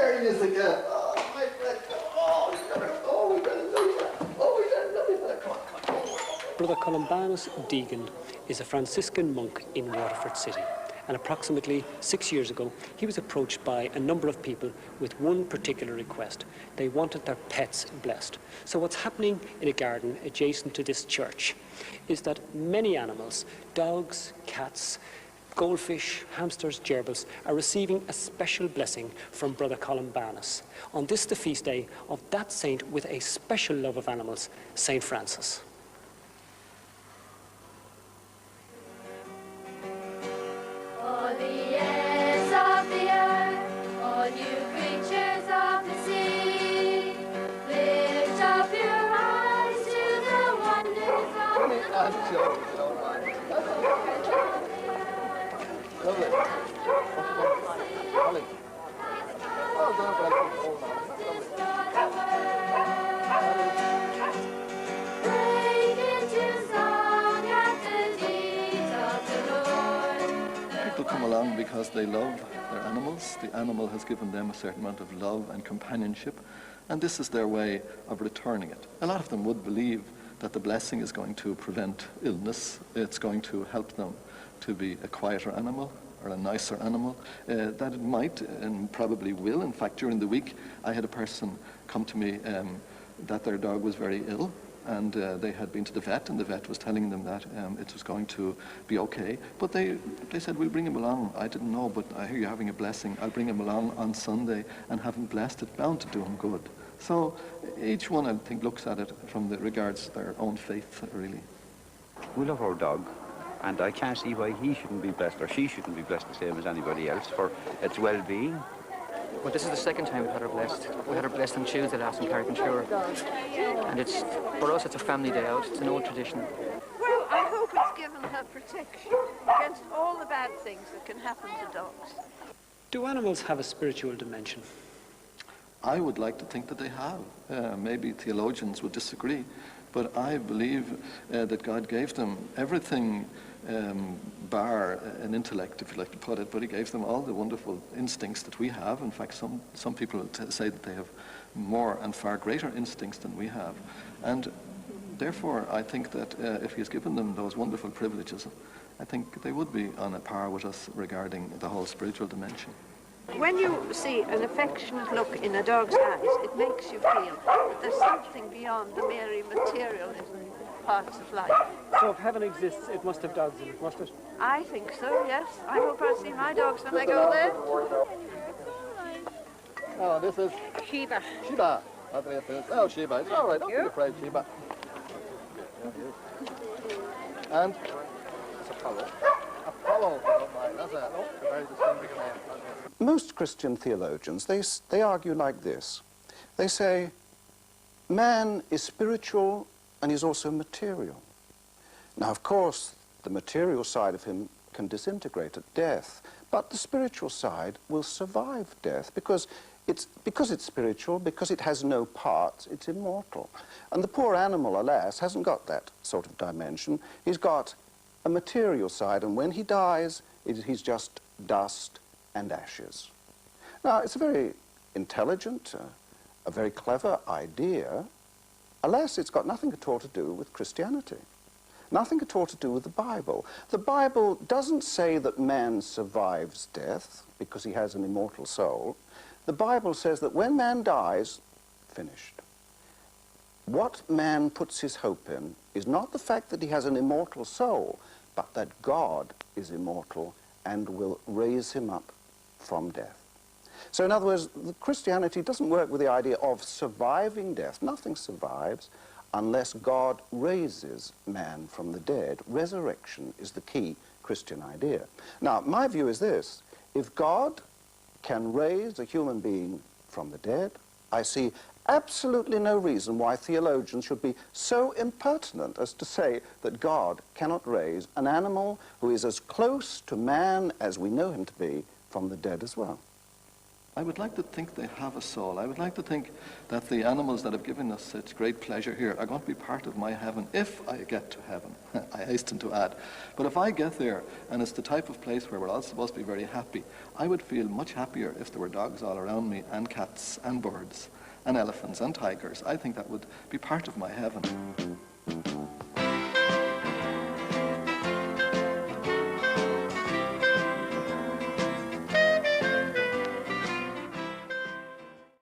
there he is again. Oh, my friend. Oh, we better love that. Oh, we better love that. Come on, come on. Brother Columbanus Deegan is a Franciscan monk in Waterford City. And approximately 6 years ago, he was approached by a number of people with one particular request. They wanted their pets blessed. So what's happening in a garden adjacent to this church is that many animals, dogs, cats, goldfish, hamsters, gerbils, are receiving a special blessing from Brother Columbanus. On this, the feast day of that saint with a special love of animals, Saint Francis. People come along because they love their animals. The animal has given them a certain amount of love and companionship, and this is their way of returning it. A lot of them would believe that the blessing is going to prevent illness. It's going to help them to be a quieter animal or a nicer animal. That it might and probably will. In fact, during the week, I had a person come to me that their dog was very ill, and they had been to the vet, and the vet was telling them that it was going to be okay. But they said, we'll bring him along. I didn't know, but I hear you're having a blessing. I'll bring him along on Sunday and have him blessed. It's bound to do him good. So each one, I think, looks at it from the regards their own faith, really. We love our dog, and I can't see why he shouldn't be blessed or she shouldn't be blessed the same as anybody else for its well-being. Well, this is the second time we've had her blessed. We had her blessed on Tuesday last in Carrick-on-Suir. And it's, for us, it's a family day out. It's an old tradition. Well, I hope it's given her protection against all the bad things that can happen to dogs. Do animals have a spiritual dimension? I would like to think that they have. Maybe theologians would disagree, but I believe that God gave them everything bar an intellect, if you like to put it, but he gave them all the wonderful instincts that we have. In fact, some people say that they have more and far greater instincts than we have. And therefore, I think that if he has given them those wonderful privileges, I think they would be on a par with us regarding the whole spiritual dimension. When you see an affectionate look in a dog's eyes, it makes you feel that there's something beyond the merely materialism parts of life. So if heaven exists, it must have dogs in it, must it? I think so, yes. I hope I see my dogs when I go there. Oh, this is Sheba. Sheba. Oh, Sheba. It's all right. Don't be afraid, Sheba. And it's Apollo. Apollo. That's it. Oh, a very distinguished name. Most Christian theologians, they argue like this. They say, man is spiritual and he's also material. Now, of course, the material side of him can disintegrate at death, but the spiritual side will survive death because it's spiritual, because it has no parts, it's immortal. And the poor animal, alas, hasn't got that sort of dimension. He's got a material side, and when he dies, he's just dust and ashes. Now, it's a very intelligent, a very clever idea. Alas, it's got nothing at all to do with Christianity. Nothing at all to do with the Bible. The Bible doesn't say that man survives death because he has an immortal soul. The Bible says that when man dies, finished. What man puts his hope in is not the fact that he has an immortal soul, but that God is immortal and will raise him up from death. So in other words, Christianity doesn't work with the idea of surviving death. Nothing survives unless God raises man from the dead. Resurrection is the key Christian idea. Now, my view is this. If God can raise a human being from the dead, I see absolutely no reason why theologians should be so impertinent as to say that God cannot raise an animal who is as close to man as we know him to be from the dead as well. I would like to think they have a soul. I would like to think that the animals that have given us such great pleasure here are going to be part of my heaven if I get to heaven, I hasten to add. But if I get there and it's the type of place where we're all supposed to be very happy, I would feel much happier if there were dogs all around me, and cats and birds and elephants and tigers. I think that would be part of my heaven.